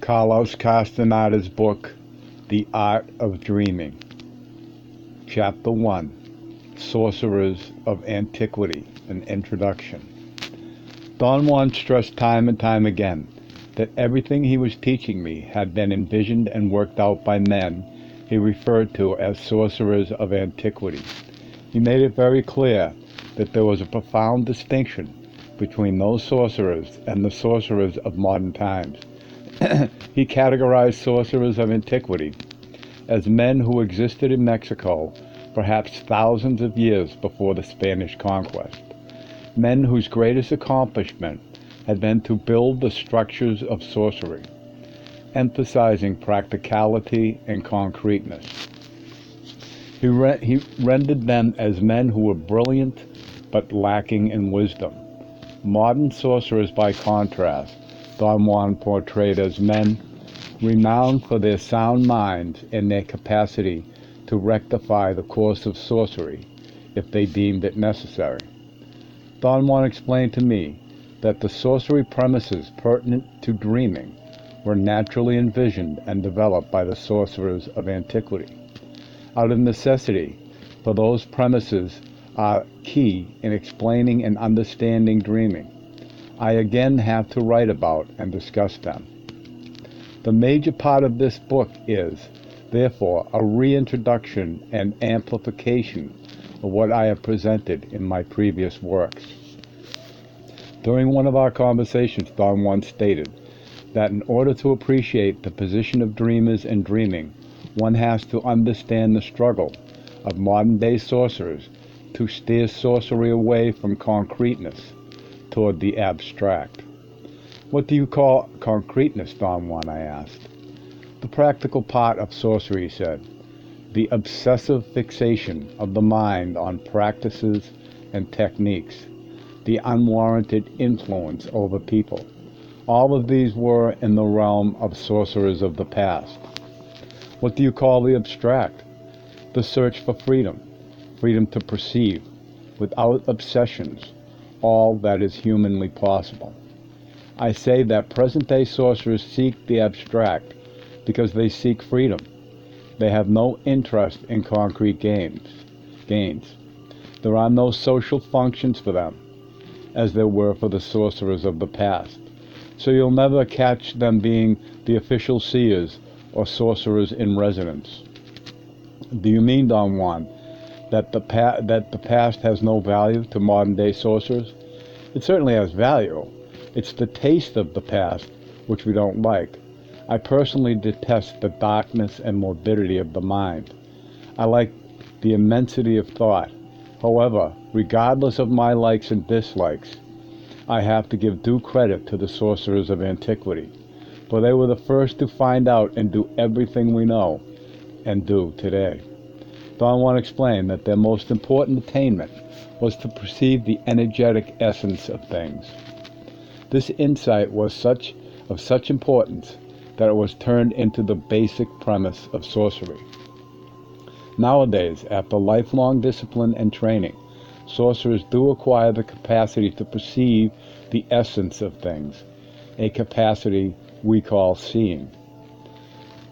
Carlos Castaneda's book, The Art of Dreaming. Chapter 1, Sorcerers of Antiquity, an Introduction. Don Juan stressed time and time again that everything he was teaching me had been envisioned and worked out by men he referred to as sorcerers of antiquity. He made it very clear that there was a profound distinction between those sorcerers and the sorcerers of modern times. He categorized sorcerers of antiquity as men who existed in Mexico perhaps thousands of years before the Spanish conquest, men whose greatest accomplishment had been to build the structures of sorcery, emphasizing practicality and concreteness. He rendered them as men who were brilliant but lacking in wisdom. Modern sorcerers, by contrast, Don Juan portrayed as men renowned for their sound minds and their capacity to rectify the course of sorcery if they deemed it necessary. Don Juan explained to me that the sorcery premises pertinent to dreaming were naturally envisioned and developed by the sorcerers of antiquity. Out of necessity, for those premises are key in explaining and understanding dreaming, I again have to write about and discuss them. The major part of this book is, therefore, a reintroduction and amplification of what I have presented in my previous works. During one of our conversations, Don once stated that in order to appreciate the position of dreamers and dreaming, one has to understand the struggle of modern-day sorcerers to steer sorcery away from concreteness toward the abstract. What do you call concreteness, Don Juan? I asked. The practical part of sorcery, he said. The obsessive fixation of the mind on practices and techniques. The unwarranted influence over people. All of these were in the realm of sorcerers of the past. What do you call the abstract? The search for freedom. Freedom to perceive, without obsessions, all that is humanly possible. I say that present-day sorcerers seek the abstract because they seek freedom. They have no interest in concrete gains. There are no social functions for them, as there were for the sorcerers of the past. So you'll never catch them being the official seers or sorcerers in residence. Do you mean, Don Juan, that the past has no value to modern-day sorcerers? It certainly has value. It's the taste of the past which we don't like. I personally detest the darkness and morbidity of the mind. I like the immensity of thought. However, regardless of my likes and dislikes, I have to give due credit to the sorcerers of antiquity, for they were the first to find out and do everything we know and do today. Don Juan explained that their most important attainment was to perceive the energetic essence of things. This insight was of such importance that it was turned into the basic premise of sorcery. Nowadays, after lifelong discipline and training, sorcerers do acquire the capacity to perceive the essence of things, a capacity we call seeing.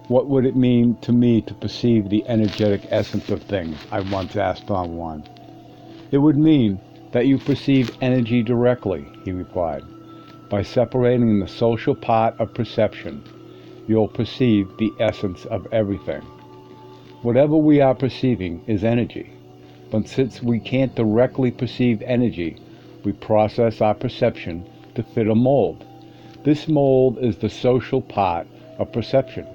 What would it mean to me to perceive the energetic essence of things? I once asked Don Juan. It would mean that you perceive energy directly, he replied. By separating the social part of perception, you'll perceive the essence of everything. Whatever we are perceiving is energy, but since we can't directly perceive energy, we process our perception to fit a mold. This mold is the social part of perception,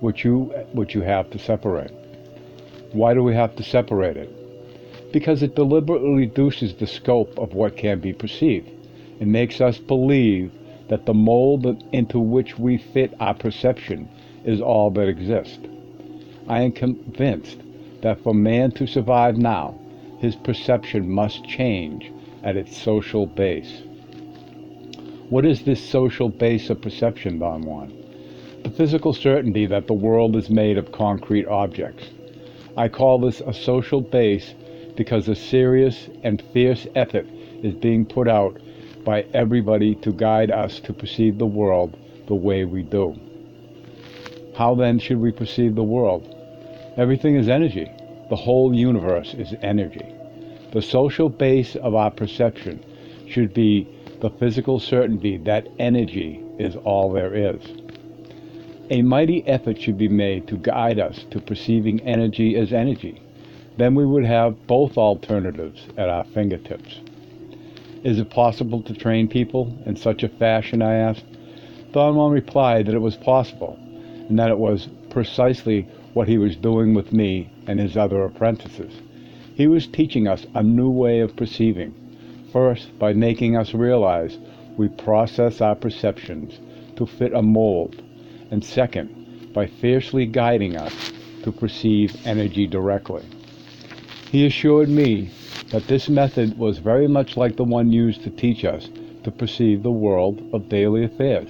which you have to separate. Why do we have to separate it? Because it deliberately reduces the scope of what can be perceived. It makes us believe that the mold into which we fit our perception is all that exists. I am convinced that for man to survive now, his perception must change at its social base. What is this social base of perception, Don Juan? The physical certainty that the world is made of concrete objects. I call this a social base because a serious and fierce effort is being put out by everybody to guide us to perceive the world the way we do. How then should we perceive the world? Everything is energy. The whole universe is energy. The social base of our perception should be the physical certainty that energy is all there is. A mighty effort should be made to guide us to perceiving energy as energy. Then we would have both alternatives at our fingertips. Is it possible to train people in such a fashion, I asked. Don Juan replied that it was possible, and that it was precisely what he was doing with me and his other apprentices. He was teaching us a new way of perceiving. First, by making us realize we process our perceptions to fit a mold, and second, by fiercely guiding us to perceive energy directly. He assured me that this method was very much like the one used to teach us to perceive the world of daily affairs.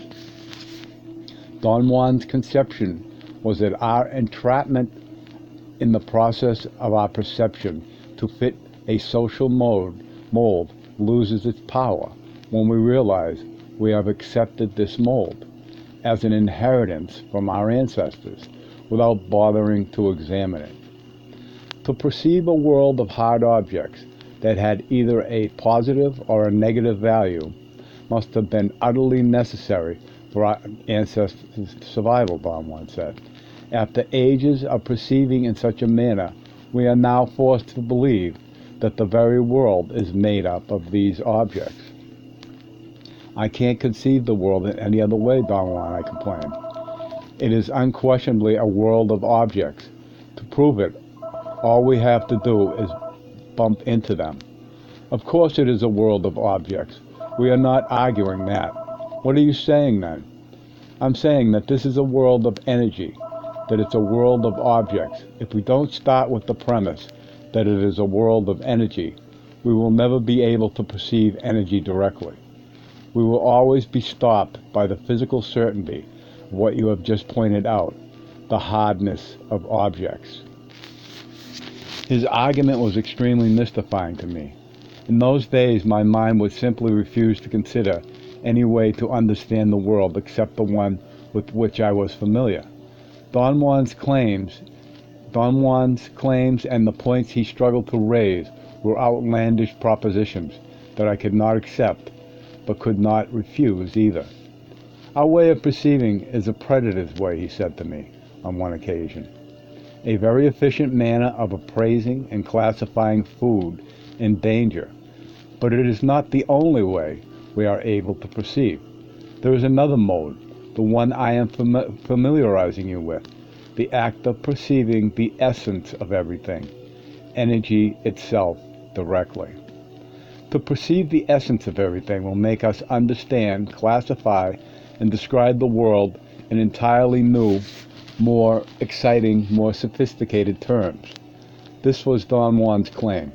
Don Juan's conception was that our entrapment in the process of our perception to fit a social mold loses its power when we realize we have accepted this mold as an inheritance from our ancestors without bothering to examine it. To perceive a world of hard objects that had either a positive or a negative value must have been utterly necessary for our ancestors' survival, Don Juan said. After ages of perceiving in such a manner, we are now forced to believe that the very world is made up of these objects. I can't conceive the world in any other way, Don Juan, I complained. It is unquestionably a world of objects. To prove it, all we have to do is bump into them. Of course it is a world of objects. We are not arguing that. What are you saying then? I'm saying that this is a world of energy, that it's a world of objects. If we don't start with the premise that it is a world of energy, we will never be able to perceive energy directly. We will always be stopped by the physical certainty of what you have just pointed out, the hardness of objects. His argument was extremely mystifying to me. In those days, my mind would simply refuse to consider any way to understand the world except the one with which I was familiar. Don Juan's claims and the points he struggled to raise were outlandish propositions that I could not accept, but could not refuse either. Our way of perceiving is a predator's way, he said to me on one occasion. A very efficient manner of appraising and classifying food and danger, but it is not the only way we are able to perceive. There is another mode, the one I am familiarizing you with, the act of perceiving the essence of everything, energy itself, directly. To perceive the essence of everything will make us understand, classify, and describe the world in entirely new, more exciting, more sophisticated terms. This was Don Juan's claim.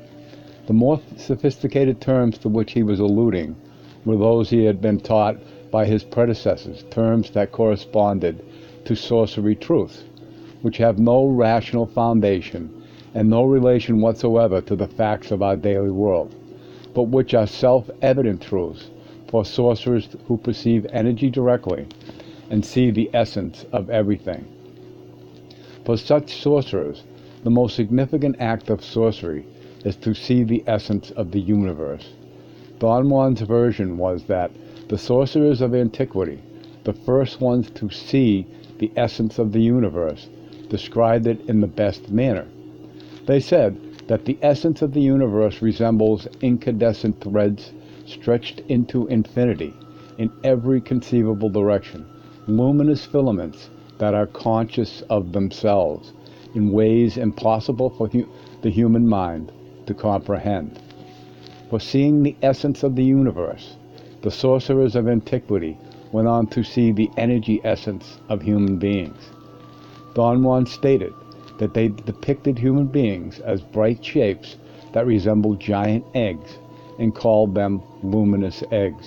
The more sophisticated terms to which he was alluding were those he had been taught by his predecessors, terms that corresponded to sorcery truths, which have no rational foundation and no relation whatsoever to the facts of our daily world, but which are self-evident truths for sorcerers who perceive energy directly and see the essence of everything. For such sorcerers, the most significant act of sorcery is to see the essence of the universe. Don Juan's version was that the sorcerers of antiquity, the first ones to see the essence of the universe, described it in the best manner. They said that the essence of the universe resembles incandescent threads stretched into infinity in every conceivable direction, luminous filaments that are conscious of themselves in ways impossible for the human mind to comprehend. For seeing the essence of the universe, the sorcerers of antiquity went on to see the energy essence of human beings. Don Juan stated that they depicted human beings as bright shapes that resembled giant eggs and called them luminous eggs.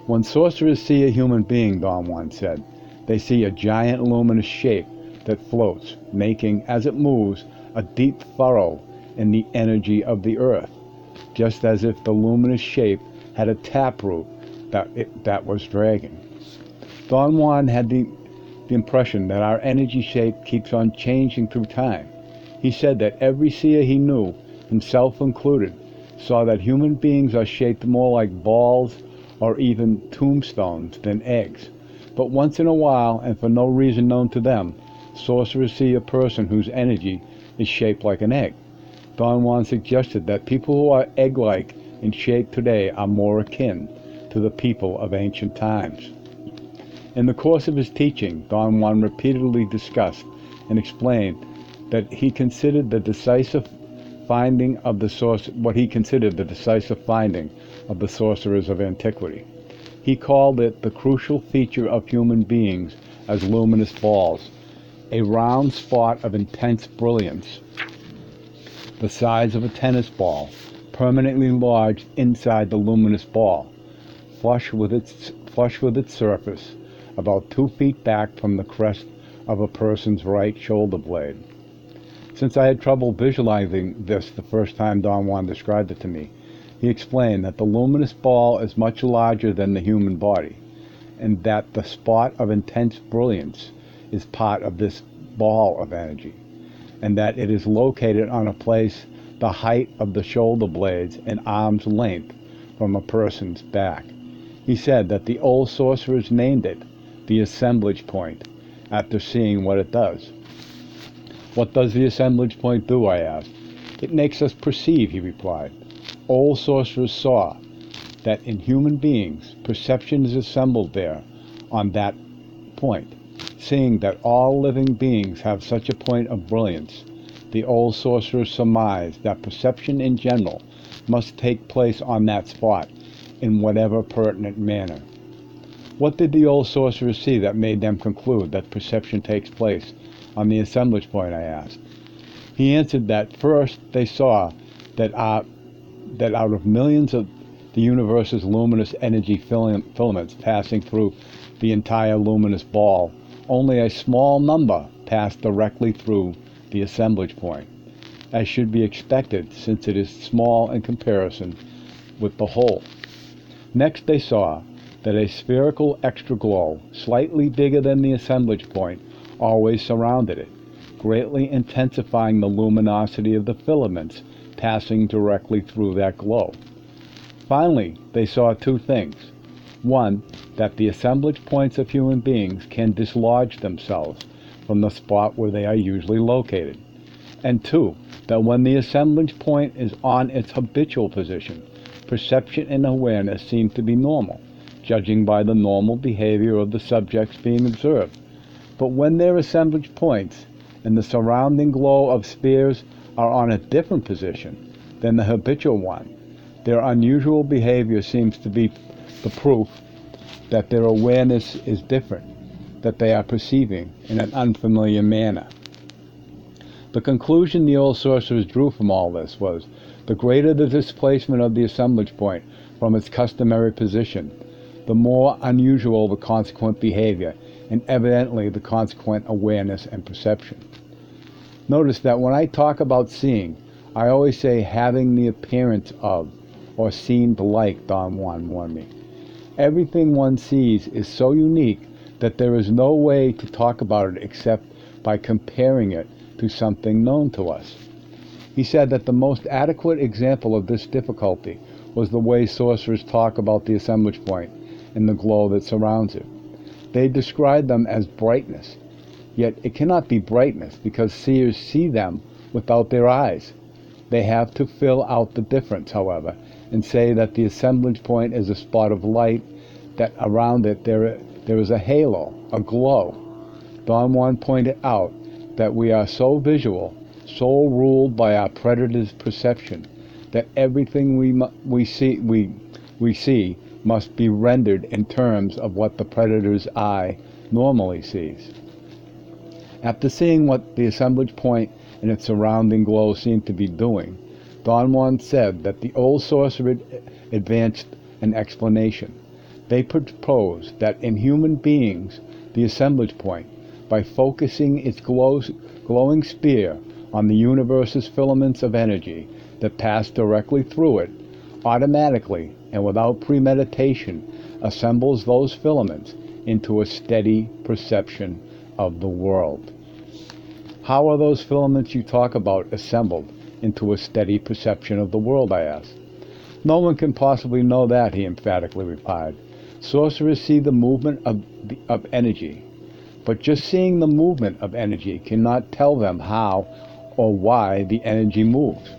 When sorcerers see a human being, Don Juan said, they see a giant luminous shape that floats, making, as it moves, a deep furrow in the energy of the earth, just as if the luminous shape had a taproot that was dragging. Don Juan had the impression that our energy shape keeps on changing through time. He said that every seer he knew, himself included, saw that human beings are shaped more like balls or even tombstones than eggs. But once in a while, and for no reason known to them, sorcerers see a person whose energy is shaped like an egg. Don Juan suggested that people who are egg-like in shape today are more akin to the people of ancient times. In the course of his teaching, Don Juan repeatedly discussed and explained that he considered the decisive finding of what he considered the decisive finding of the sorcerers of antiquity. He called it the crucial feature of human beings as luminous balls, a round spot of intense brilliance, the size of a tennis ball, permanently lodged inside the luminous ball, flush with its surface, about 2 feet back from the crest of a person's right shoulder blade. Since I had trouble visualizing this the first time Don Juan described it to me, he explained that the luminous ball is much larger than the human body, and that the spot of intense brilliance is part of this ball of energy, and that it is located on a place the height of the shoulder blades and arm's length from a person's back. He said that the old sorcerers named it the assemblage point after seeing what it does. What does the assemblage point do, I asked. It makes us perceive, he replied. Old sorcerers saw that in human beings, perception is assembled there on that point. Seeing that all living beings have such a point of brilliance, the old sorcerers surmised that perception in general must take place on that spot in whatever pertinent manner. What did the old sorcerers see that made them conclude that perception takes place on the assemblage point, I asked. He answered that first they saw that out of millions of the universe's luminous energy filaments passing through the entire luminous ball, only a small number passed directly through the assemblage point, as should be expected since it is small in comparison with the whole. Next they saw that a spherical extra glow, slightly bigger than the assemblage point, always surrounded it, greatly intensifying the luminosity of the filaments passing directly through that glow. Finally, they saw 2 things. One, that the assemblage points of human beings can dislodge themselves from the spot where they are usually located. And 2, that when the assemblage point is on its habitual position, perception and awareness seem to be normal, judging by the normal behavior of the subjects being observed. But when their assemblage points and the surrounding glow of spheres are on a different position than the habitual one, their unusual behavior seems to be the proof that their awareness is different, that they are perceiving in an unfamiliar manner. The conclusion the old sorcerers drew from all this was, the greater the displacement of the assemblage point from its customary position, the more unusual the consequent behavior, and evidently the consequent awareness and perception. Notice that when I talk about seeing, I always say having the appearance of, or seemed like, Don Juan warned me. Everything one sees is so unique that there is no way to talk about it except by comparing it to something known to us. He said that the most adequate example of this difficulty was the way sorcerers talk about the assemblage point and the glow that surrounds it. They describe them as brightness, yet it cannot be brightness because seers see them without their eyes. They have to fill out the difference, however, and say that the assemblage point is a spot of light, that around it there is a halo, a glow. Don Juan pointed out that we are so visual, so ruled by our predator's perception, that everything we see must be rendered in terms of what the predator's eye normally sees. After seeing what the assemblage point and its surrounding glow seemed to be doing, Don Juan said that the old sorcerer advanced an explanation. They proposed that in human beings, the assemblage point, by focusing its glowing spear on the universe's filaments of energy that pass directly through it, automatically and without premeditation assembles those filaments into a steady perception of the world. How are those filaments you talk about assembled into a steady perception of the world, I asked. No one can possibly know that, he emphatically replied. Sorcerers see the movement of energy, but just seeing the movement of energy cannot tell them how or why the energy moves.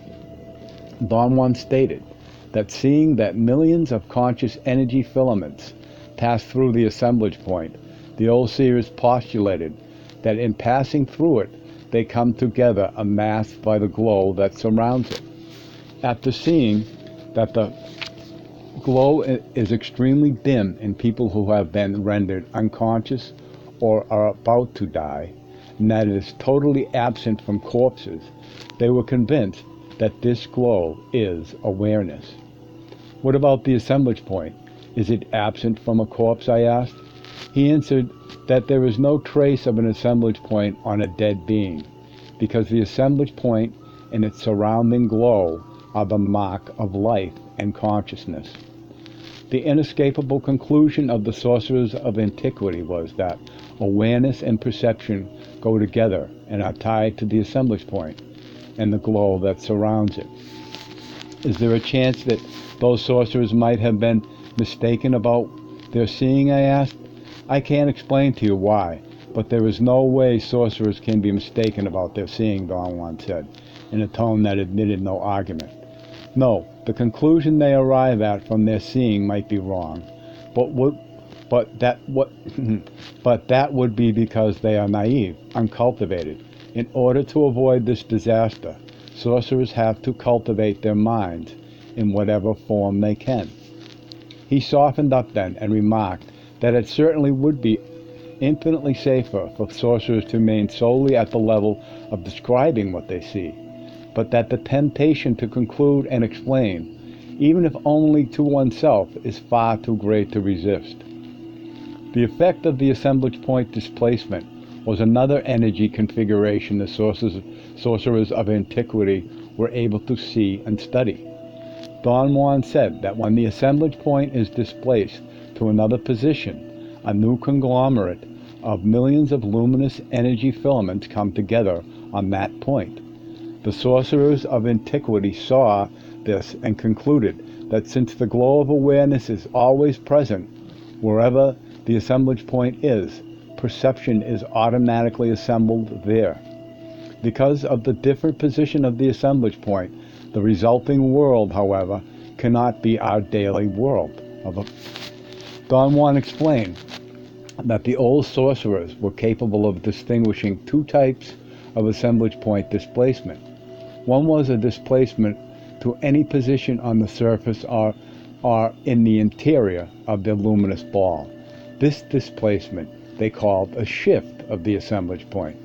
Don Juan stated that seeing that millions of conscious energy filaments pass through the assemblage point, the old seers postulated that in passing through it, they come together amassed by the glow that surrounds it. After seeing that the glow is extremely dim in people who have been rendered unconscious or are about to die, and that it is totally absent from corpses, they were convinced that this glow is awareness. What about the assemblage point? Is it absent from a corpse, I asked. He answered that there is no trace of an assemblage point on a dead being, because the assemblage point and its surrounding glow are the mark of life and consciousness. The inescapable conclusion of the sorcerers of antiquity was that awareness and perception go together and are tied to the assemblage point and the glow that surrounds it. Is there a chance that those sorcerers might have been mistaken about their seeing, I asked. I can't explain to you why, but there is no way sorcerers can be mistaken about their seeing, Don Juan said, in a tone that admitted no argument. No, the conclusion they arrive at from their seeing might be wrong, but that would be because they are naive, uncultivated. In order to avoid this disaster, sorcerers have to cultivate their minds in whatever form they can. He softened up then and remarked that it certainly would be infinitely safer for sorcerers to remain solely at the level of describing what they see, but that the temptation to conclude and explain, even if only to oneself, is far too great to resist. The effect of the assemblage point displacement was another energy configuration the sorcerers of antiquity were able to see and study. Don Juan said that when the assemblage point is displaced to another position, a new conglomerate of millions of luminous energy filaments come together on that point. The sorcerers of antiquity saw this and concluded that since the glow of awareness is always present wherever the assemblage point is, perception is automatically assembled there. Because of the different position of the assemblage point, the resulting world, however, cannot be our daily world. Don Juan explained that the old sorcerers were capable of distinguishing two types of assemblage point displacement. One was a displacement to any position on the surface or in the interior of the luminous ball. This displacement they called a shift of the assemblage point.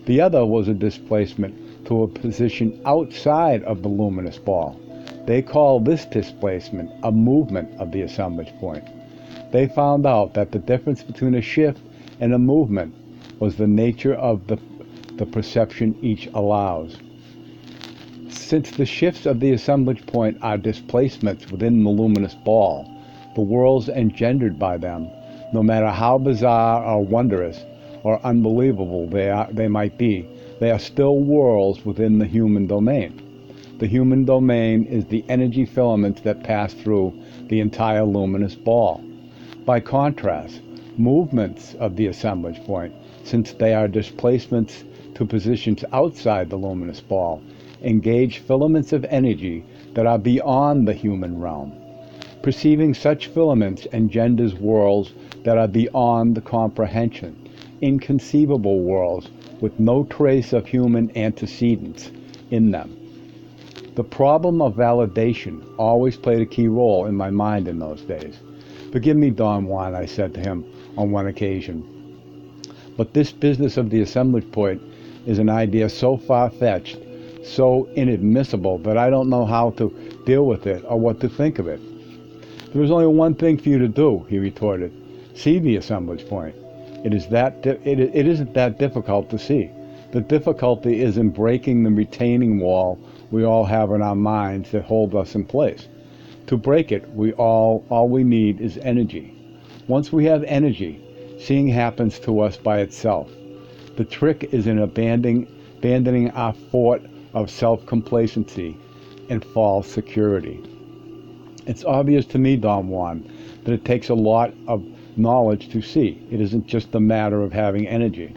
The other was a displacement to a position outside of the luminous ball. They called this displacement a movement of the assemblage point. They found out that the difference between a shift and a movement was the nature of the perception each allows. Since the shifts of the assemblage point are displacements within the luminous ball, the worlds engendered by them, no matter how bizarre or wondrous or unbelievable they might be, they are still worlds within the human domain. The human domain is the energy filaments that pass through the entire luminous ball. By contrast, movements of the assemblage point, since they are displacements to positions outside the luminous ball, engage filaments of energy that are beyond the human realm. Perceiving such filaments engenders worlds that are beyond the comprehension, inconceivable worlds with no trace of human antecedents in them. The problem of validation always played a key role in my mind in those days. Forgive me, Don Juan, I said to him on one occasion, but this business of the assemblage point is an idea so far-fetched, so inadmissible, that I don't know how to deal with it or what to think of it. There is only one thing for you to do, he retorted. See the assemblage point. It isn't that difficult to see. The difficulty is in breaking the retaining wall we all have in our minds that hold us in place. To break it, all we need is energy. Once we have energy, seeing happens to us by itself. The trick is in abandoning our fort of self-complacency and false security. It's obvious to me, Don Juan, that it takes a lot of knowledge to see. It isn't just a matter of having energy.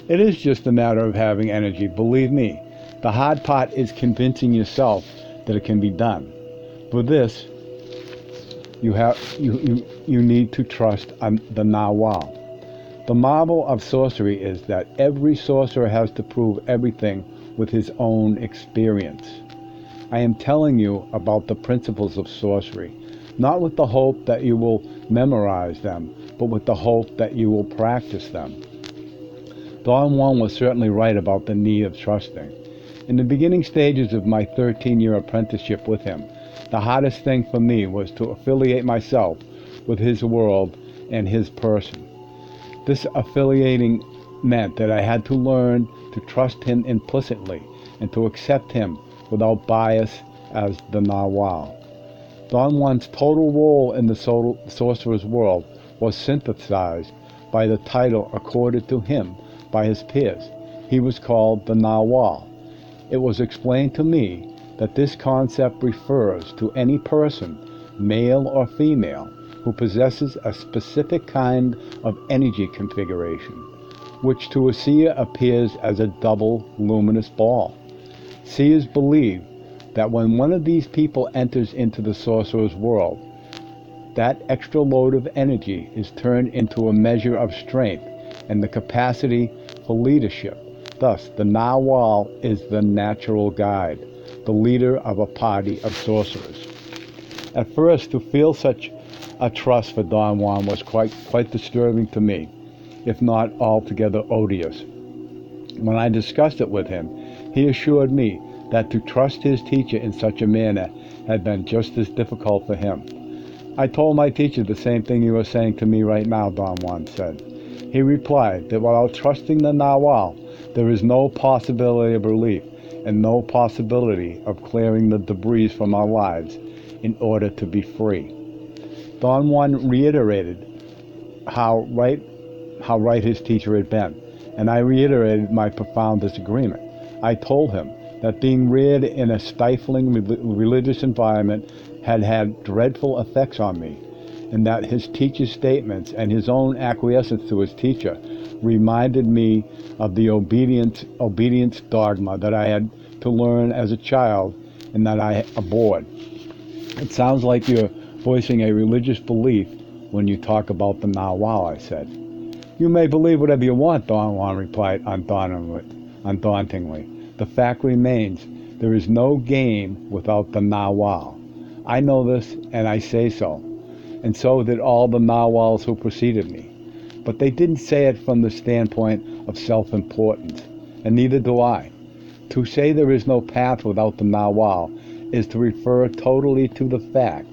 It is just a matter of having energy, believe me. The hard part is convincing yourself that it can be done. For this, you need to trust the Nawal. The marvel of sorcery is that every sorcerer has to prove everything with his own experience. I am telling you about the principles of sorcery, not with the hope that you will memorize them, but with the hope that you will practice them. Don Juan was certainly right about the need of trusting. In the beginning stages of my 13-year apprenticeship with him, the hardest thing for me was to affiliate myself with his world and his person. This affiliating meant that I had to learn to trust him implicitly and to accept him without bias as the Nawal. Don Juan's total role in the sorcerer's world was synthesized by the title accorded to him by his peers. He was called the Nawal. It was explained to me that this concept refers to any person, male or female, who possesses a specific kind of energy configuration, which to a seer appears as a double luminous ball. Seers believe that when one of these people enters into the sorcerer's world, that extra load of energy is turned into a measure of strength and the capacity for leadership. Thus, the Nawal is the natural guide, the leader of a party of sorcerers. At first, to feel such a trust for Don Juan was quite disturbing to me, if not altogether odious. When I discussed it with him, he assured me that to trust his teacher in such a manner had been just as difficult for him. I told my teacher the same thing you are saying to me right now, Don Juan said. He replied that without trusting the Nawal, there is no possibility of relief and no possibility of clearing the debris from our lives in order to be free. Don Juan reiterated how right his teacher had been, and I reiterated my profound disagreement. I told him that being reared in a stifling religious environment had had dreadful effects on me, and that his teacher's statements and his own acquiescence to his teacher reminded me of the obedience dogma that I had to learn as a child and that I abhorred. It sounds like you're voicing a religious belief when you talk about the Nawal, I said. You may believe whatever you want, Don Juan replied undauntingly. The fact remains, there is no game without the Nawal. I know this, and I say so, and so did all the Nawals who preceded me. But they didn't say it from the standpoint of self-importance, and neither do I. To say there is no path without the Nawal is to refer totally to the fact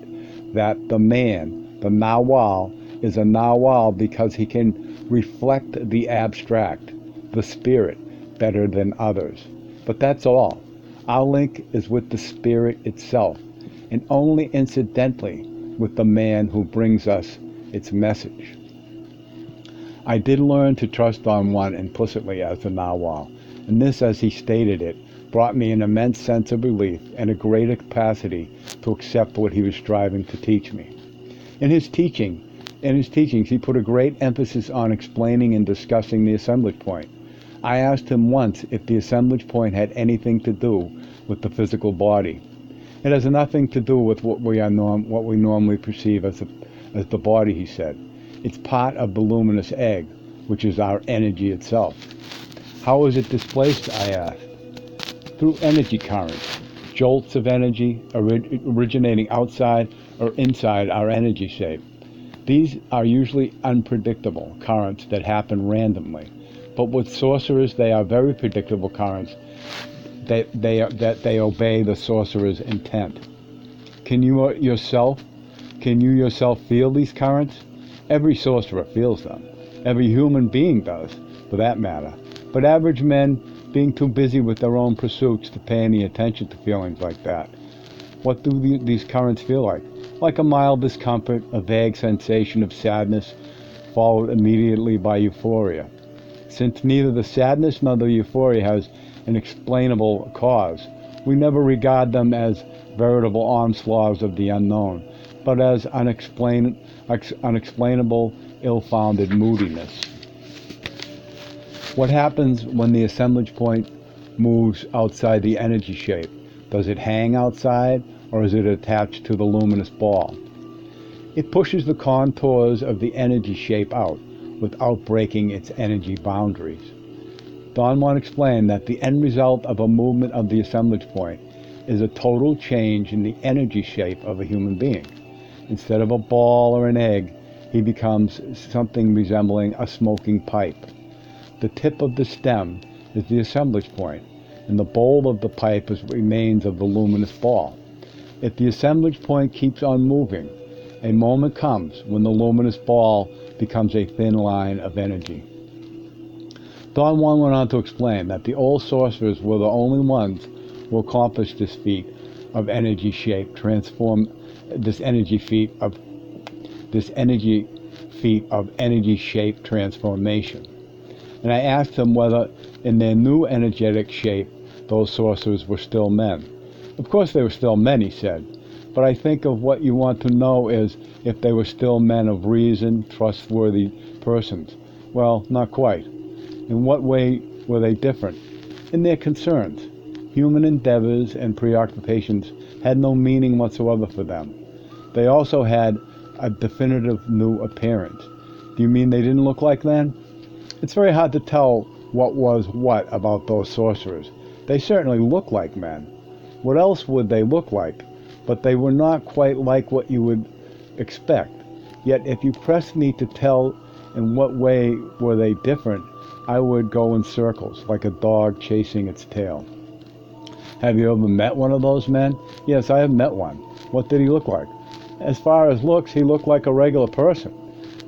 that the man, the Nawal, is a Nawal because he can reflect the abstract, the spirit, better than others. But that's all. Our link is with the spirit itself, and only incidentally with the man who brings us its message. I did learn to trust Don Juan implicitly as the Nawal, and this, as he stated it, brought me an immense sense of relief and a greater capacity to accept what he was striving to teach me. In his teachings, he put a great emphasis on explaining and discussing the assemblage point. I asked him once if the assemblage point had anything to do with the physical body. It has nothing to do with what we normally perceive as the body, he said. It's part of the luminous egg, which is our energy itself. How is it displaced, I asked. Through energy currents, jolts of energy originating outside or inside our energy shape. These are usually unpredictable currents that happen randomly, but with sorcerers they are very predictable currents that they obey the sorcerer's intent. Can you yourself feel these currents? Every sorcerer feels them. Every human being does, for that matter. But average men, being too busy with their own pursuits to pay any attention to feelings like that. What do these currents feel like? Like a mild discomfort, a vague sensation of sadness, followed immediately by euphoria. Since neither the sadness nor the euphoria has an explainable cause, we never regard them as veritable onslaughts of the unknown, but as unexplainable, ill-founded moodiness. What happens when the assemblage point moves outside the energy shape? Does it hang outside, or is it attached to the luminous ball? It pushes the contours of the energy shape out without breaking its energy boundaries. Don Juan explained that the end result of a movement of the assemblage point is a total change in the energy shape of a human being. Instead of a ball or an egg, he becomes something resembling a smoking pipe. The tip of the stem is the assemblage point, and the bowl of the pipe is remains of the luminous ball. If the assemblage point keeps on moving, a moment comes when the luminous ball becomes a thin line of energy. Don Juan went on to explain that the old sorcerers were the only ones who accomplished this feat of energy shape energy shape transformation. And I asked him whether in their new energetic shape those sorcerers were still men. Of course they were still men, he said, but I think of what you want to know is if they were still men of reason, trustworthy persons. Well, not quite. In what way were they different? In their concerns. Human endeavors and preoccupations had no meaning whatsoever for them. They also had a definitive new appearance. Do you mean they didn't look like men? It's very hard to tell what was what about those sorcerers. They certainly looked like men. What else would they look like? But they were not quite like what you would expect. Yet if you pressed me to tell in what way were they different, I would go in circles, like a dog chasing its tail. Have you ever met one of those men? Yes, I have met one. What did he look like? As far as looks, he looked like a regular person.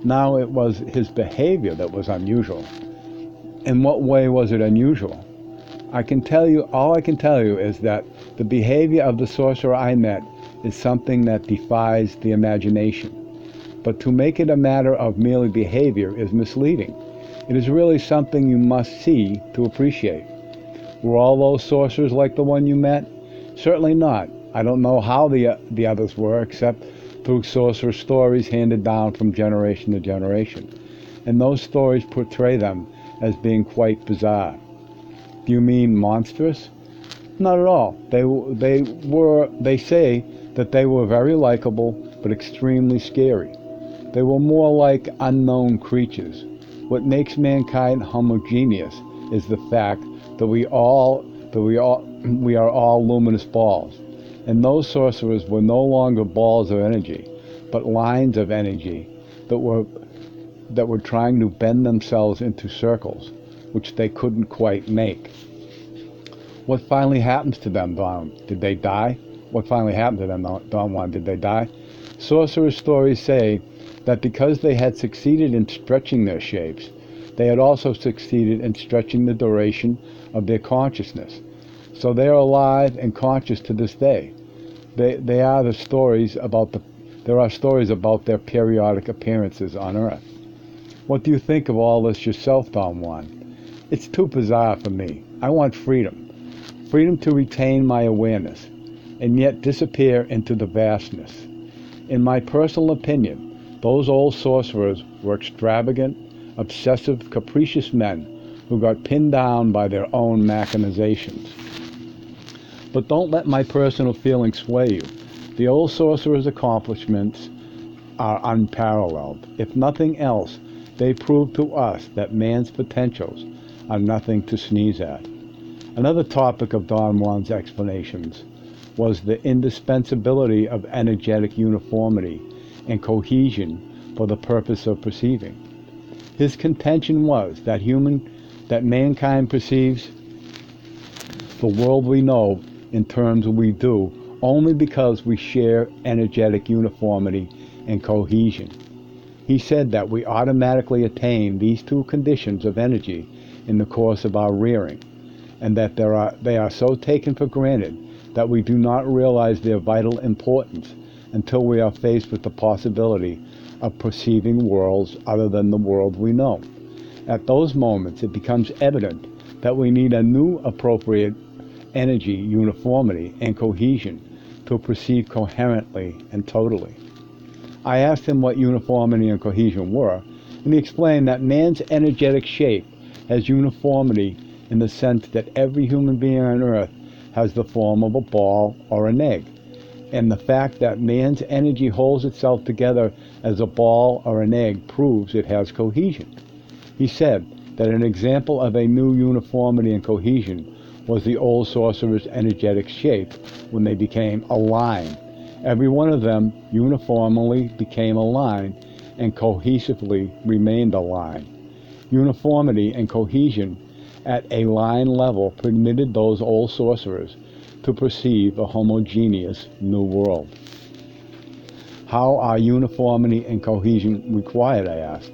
Now it was his behavior that was unusual. In what way was it unusual? All I can tell you is that the behavior of the sorcerer I met is something that defies the imagination. But to make it a matter of merely behavior is misleading. It is really something you must see to appreciate. Were all those sorcerers like the one you met? Certainly not. I don't know how the others were, except through sorcerer stories handed down from generation to generation. And those stories portray them as being quite bizarre. Do you mean monstrous? Not at all. They say that they were very likable, but extremely scary. They were more like unknown creatures. What makes mankind homogeneous is the fact that we are all luminous balls. And those sorcerers were no longer balls of energy, but lines of energy that were trying to bend themselves into circles, which they couldn't quite make. What finally happens to them, Don? Did they die? What finally happened to them, Don Juan? Did they die? Sorcerer stories say that because they had succeeded in stretching their shapes, they had also succeeded in stretching the duration of their consciousness. So they are alive and conscious to this day. There are stories about their periodic appearances on Earth. What do you think of all this yourself, Don Juan? It's too bizarre for me. I want freedom. Freedom to retain my awareness, and yet disappear into the vastness. In my personal opinion, those old sorcerers were extravagant, obsessive, capricious men who got pinned down by their own machinations. But don't let my personal feelings sway you. The old sorcerers' accomplishments are unparalleled. If nothing else, they prove to us that man's potentials are nothing to sneeze at. Another topic of Don Juan's explanations was the indispensability of energetic uniformity and cohesion for the purpose of perceiving. His contention was that mankind perceives the world we know in terms we do only because we share energetic uniformity and cohesion. He said that we automatically attain these two conditions of energy in the course of our rearing, and that they are so taken for granted that we do not realize their vital importance until we are faced with the possibility of perceiving worlds other than the world we know. At those moments, it becomes evident that we need a new appropriate energy, uniformity, and cohesion to perceive coherently and totally. I asked him what uniformity and cohesion were, and he explained that man's energetic shape has uniformity in the sense that every human being on Earth has the form of a ball or an egg, and the fact that man's energy holds itself together as a ball or an egg proves it has cohesion. He said that an example of a new uniformity and cohesion was the old sorcerers' energetic shape when they became a line. Every one of them uniformly became a line and cohesively remained a line. Uniformity and cohesion at a line level permitted those old sorcerers to perceive a homogeneous new world. How are uniformity and cohesion required, I asked.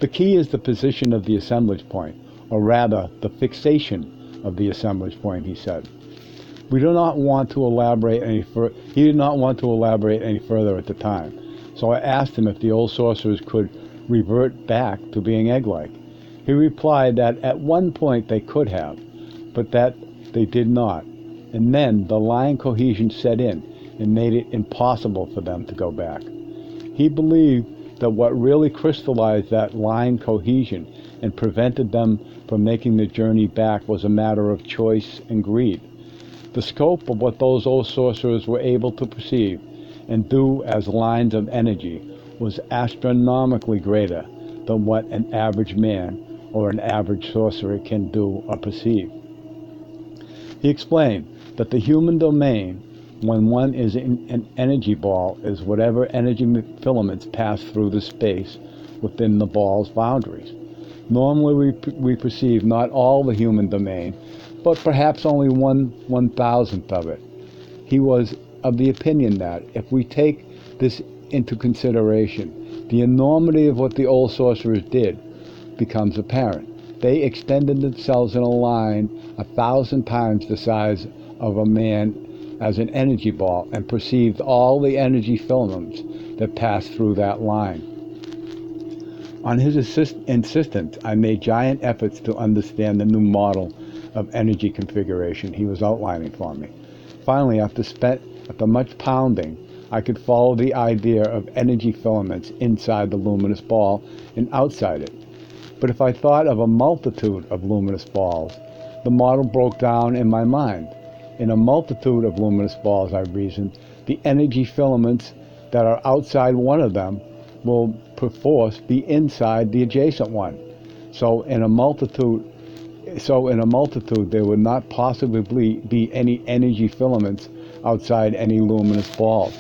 The key is the position of the assemblage point, or rather, the fixation of the assemblage point, he said. We do not want to elaborate any further. He did not want to elaborate any further at the time, so I asked him if the old sorcerers could revert back to being egg-like. He replied that at one point they could have, but that they did not, and then the line cohesion set in and made it impossible for them to go back. He believed that what really crystallized that line cohesion and prevented them from making the journey back was a matter of choice and greed. The scope of what those old sorcerers were able to perceive and do as lines of energy was astronomically greater than what an average man or an average sorcerer can do or perceive. He explained that the human domain, when one is in an energy ball, is whatever energy filaments pass through the space within the ball's boundaries. Normally we perceive not all the human domain, but perhaps only 1/1000th of it. He was of the opinion that, if we take this into consideration, the enormity of what the old sorcerers did becomes apparent. They extended themselves in a line 1,000 times the size of a man as an energy ball and perceived all the energy filaments that passed through that line. On his insistence, I made giant efforts to understand the new model of energy configuration he was outlining for me. Finally, after much pounding, I could follow the idea of energy filaments inside the luminous ball and outside it. But if I thought of a multitude of luminous balls, the model broke down in my mind. In a multitude of luminous balls, I reasoned, the energy filaments that are outside one of them will perforce be inside the adjacent one. So in a multitude there would not possibly be any energy filaments outside any luminous balls.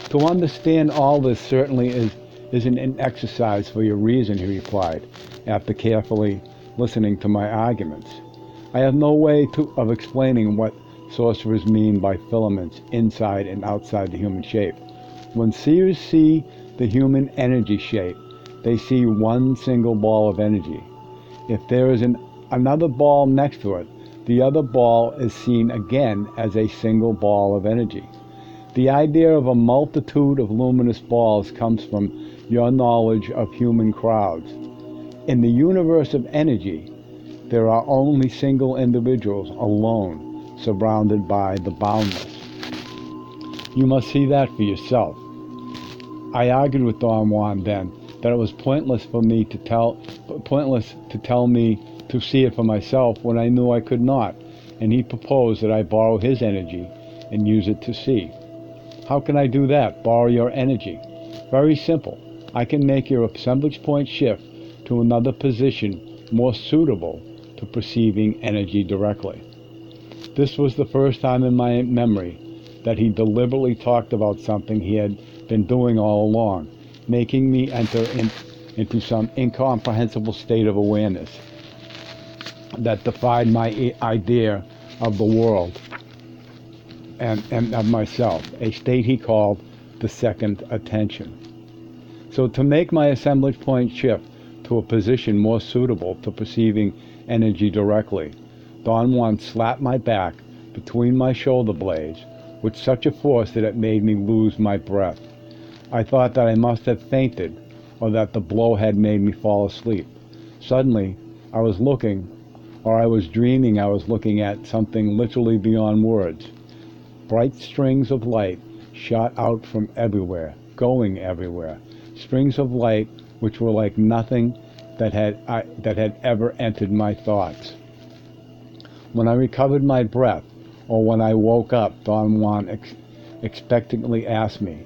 To understand all this certainly isn't an exercise for your reason, he replied, after carefully listening to my arguments. I have no way of explaining what sorcerers mean by filaments inside and outside the human shape. When seers see the human energy shape, they see one single ball of energy. If there is another ball next to it, the other ball is seen again as a single ball of energy. The idea of a multitude of luminous balls comes from your knowledge of human crowds. In the universe of energy, there are only single individuals alone, surrounded by the boundless. You must see that for yourself. I argued with Don Juan then that it was pointless to tell me to see it for myself when I knew I could not, and he proposed that I borrow his energy and use it to see. How can I do that? Borrow your energy? Very simple. I can make your assemblage point shift to another position more suitable to perceiving energy directly. This was the first time in my memory that he deliberately talked about something he had been doing all along, making me enter into some incomprehensible state of awareness that defied my idea of the world and of myself, a state he called the second attention. So to make my assemblage point shift to a position more suitable to perceiving energy directly, Don Juan slapped my back between my shoulder blades with such a force that it made me lose my breath. I thought that I must have fainted or that the blow had made me fall asleep. Suddenly, I was dreaming I was looking at something literally beyond words. Bright strings of light shot out from everywhere, going everywhere. Strings of light which were like nothing that had ever entered my thoughts. When I recovered my breath, or when I woke up, Don Juan expectantly asked me,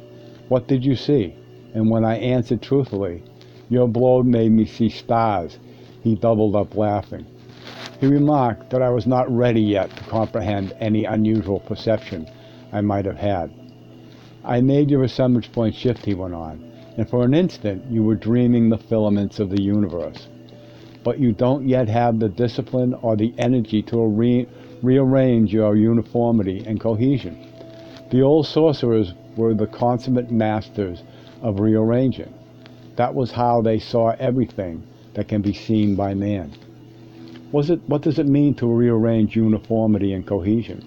"What did you see?" And when I answered truthfully, "Your blow made me see stars," he doubled up laughing. He remarked that I was not ready yet to comprehend any unusual perception I might have had. "I made your assemblage point shift," he went on, "and for an instant you were dreaming the filaments of the universe. But you don't yet have the discipline or the energy to rearrange your uniformity and cohesion. The old sorcerers were the consummate masters of rearranging. That was how they saw everything that can be seen by man." What does it mean to rearrange uniformity and cohesion?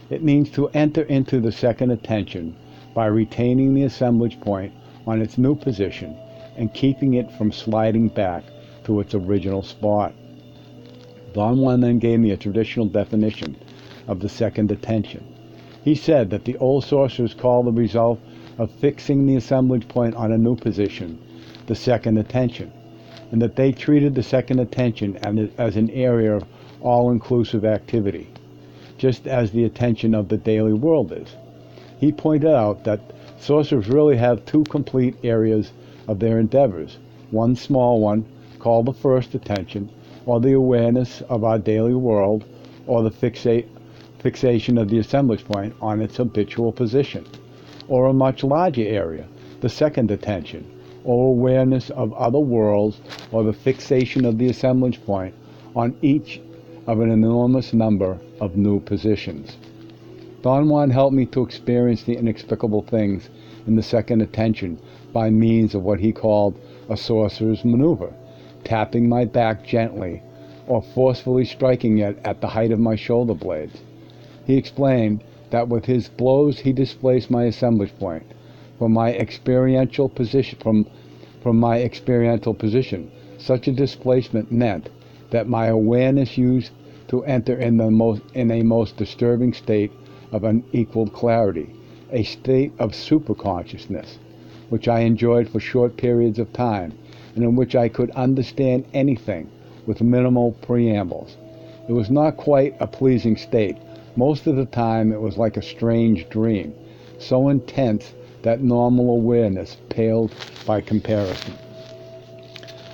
It means to enter into the second attention by retaining the assemblage point on its new position and keeping it from sliding back to its original spot. Don Juan then gave me a traditional definition of the second attention. He said that the old sorcerers called the result of fixing the assemblage point on a new position the second attention, and that they treated the second attention as an area of all-inclusive activity, just as the attention of the daily world is. He pointed out that sorcerers really have two complete areas of their endeavors, one small one called the first attention, or the awareness of our daily world, or the fixation of the assemblage point on its habitual position, or a much larger area, the second attention, or awareness of other worlds, or the fixation of the assemblage point on each of an enormous number of new positions. Don Juan helped me to experience the inexplicable things in the second attention by means of what he called a sorcerer's maneuver, tapping my back gently or forcefully striking it at the height of my shoulder blades. He explained that with his blows he displaced my assemblage point from my experiential position. Such a displacement meant that my awareness used to enter in a most disturbing state of unequaled clarity, a state of superconsciousness, which I enjoyed for short periods of time, and in which I could understand anything with minimal preambles. It was not quite a pleasing state. Most of the time it was like a strange dream, so intense that normal awareness paled by comparison.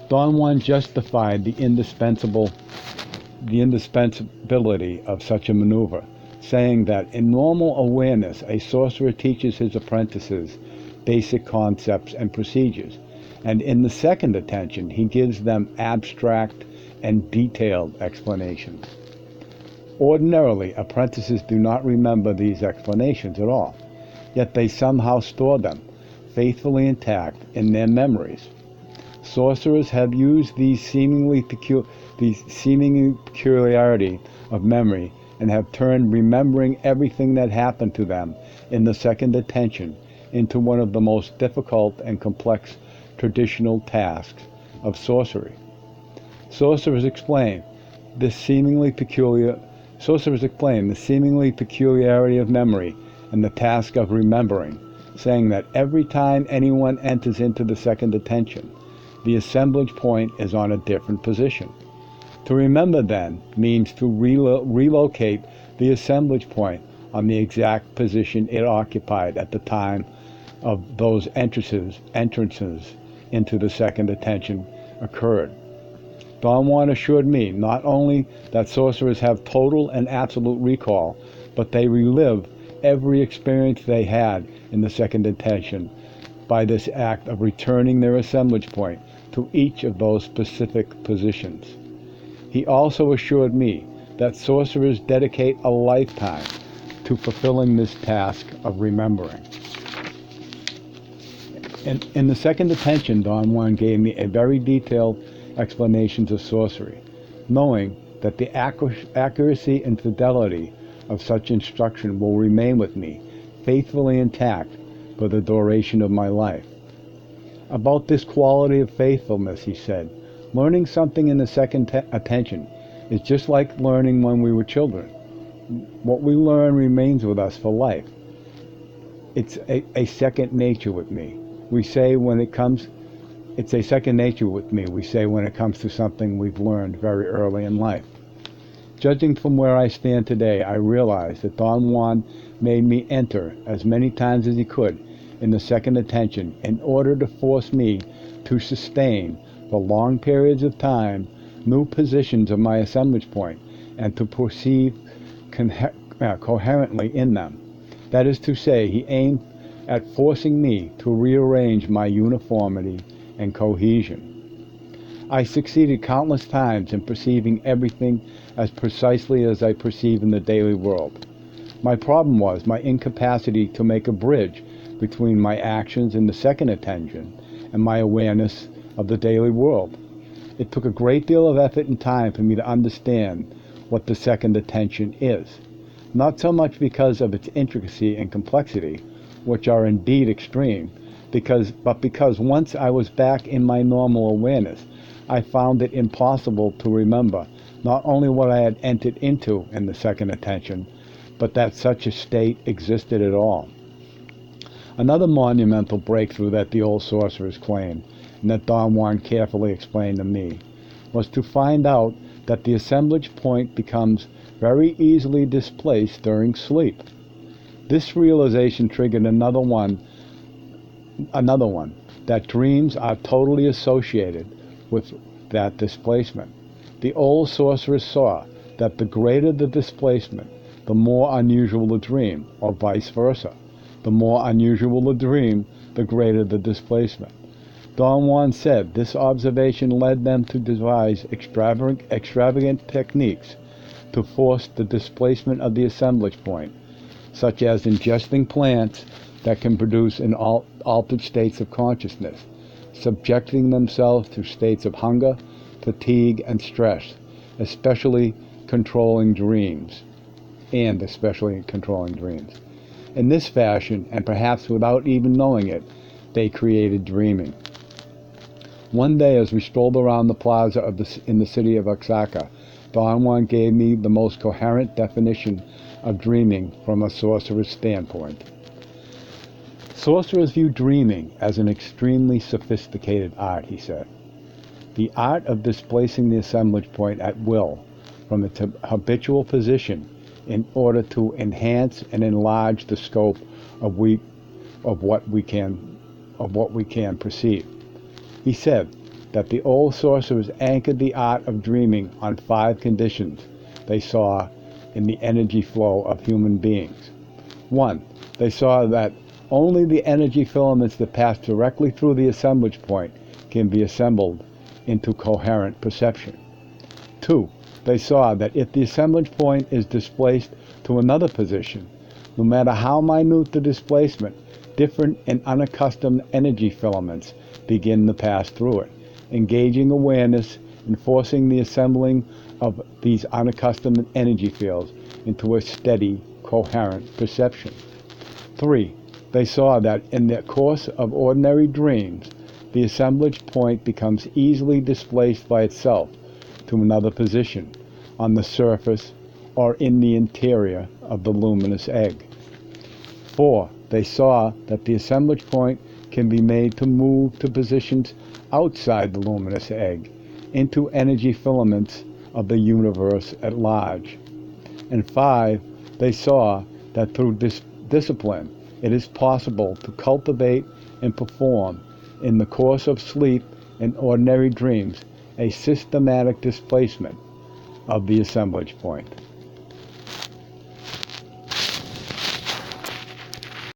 Don Juan justified the indispensability of such a maneuver, saying that in normal awareness a sorcerer teaches his apprentices basic concepts and procedures, and in the second attention he gives them abstract and detailed explanations. Ordinarily, apprentices do not remember these explanations at all, yet they somehow store them, faithfully intact, in their memories. Sorcerers have used these seeming peculiarity of memory and have turned remembering everything that happened to them in the second attention into one of the most difficult and complex traditional tasks of sorcery. Sorcerers explain the seemingly peculiarity of memory and the task of remembering, saying that every time anyone enters into the second attention, the assemblage point is on a different position. To remember, then, means to relocate the assemblage point on the exact position it occupied at the time of those entrances into the second attention occurred. Don Juan assured me not only that sorcerers have total and absolute recall, but they relive every experience they had in the second attention by this act of returning their assemblage point to each of those specific positions. He also assured me that sorcerers dedicate a lifetime to fulfilling this task of remembering. In the second attention, Don Juan gave me a very detailed explanations of sorcery, knowing that the accuracy and fidelity of such instruction will remain with me faithfully intact for the duration of my life. About this quality of faithfulness, he said, Learning something in the second attention is just like learning when we were children. What we learn remains with us for life. It's a second nature with me. We say when it comes, it's a second nature with me, we say when it comes to something we've learned very early in life. Judging from where I stand today, I realize that Don Juan made me enter as many times as he could in the second attention in order to force me to sustain for long periods of time new positions of my assemblage point and to perceive coherently in them. That is to say, he aimed at forcing me to rearrange my uniformity and cohesion. I succeeded countless times in perceiving everything as precisely as I perceive in the daily world. My problem was my incapacity to make a bridge between my actions in the second attention and my awareness of the daily world. It took a great deal of effort and time for me to understand what the second attention is. Not so much because of its intricacy and complexity, which are indeed extreme, but because once I was back in my normal awareness, I found it impossible to remember not only what I had entered into in the second attention, but that such a state existed at all. Another monumental breakthrough that the old sorcerers claimed, and that Don Juan carefully explained to me, was to find out that the assemblage point becomes very easily displaced during sleep. This realization triggered another one, that dreams are totally associated with that displacement. The old sorcerers saw that the greater the displacement, the more unusual the dream, or vice versa. The more unusual the dream, the greater the displacement. Don Juan said this observation led them to devise extravagant techniques to force the displacement of the assemblage point, such as ingesting plants that can produce altered states of consciousness, subjecting themselves to states of hunger, fatigue, and stress, especially controlling dreams. In this fashion, and perhaps without even knowing it, they created dreaming. One day, as we strolled around the plaza in the city of Oaxaca, Don Juan gave me the most coherent definition of dreaming from a sorcerer's standpoint. Sorcerers view dreaming as an extremely sophisticated art, he said. The art of displacing the assemblage point at will from its habitual position in order to enhance and enlarge the scope of what we can perceive. He said that the old sorcerers anchored the art of dreaming on 5 conditions they saw in the energy flow of human beings. 1. They saw that only the energy filaments that pass directly through the assemblage point can be assembled into coherent perception. 2. They saw that if the assemblage point is displaced to another position, no matter how minute the displacement, different and unaccustomed energy filaments begin to pass through it, engaging awareness and forcing the assembling of these unaccustomed energy fields into a steady, coherent perception. 3. They saw that in the course of ordinary dreams, the assemblage point becomes easily displaced by itself to another position on the surface or in the interior of the luminous egg. 4. They saw that the assemblage point can be made to move to positions outside the luminous egg, into energy filaments of the universe at large. And 5. They saw that through this discipline, it is possible to cultivate and perform, in the course of sleep and ordinary dreams, a systematic displacement of the assemblage point.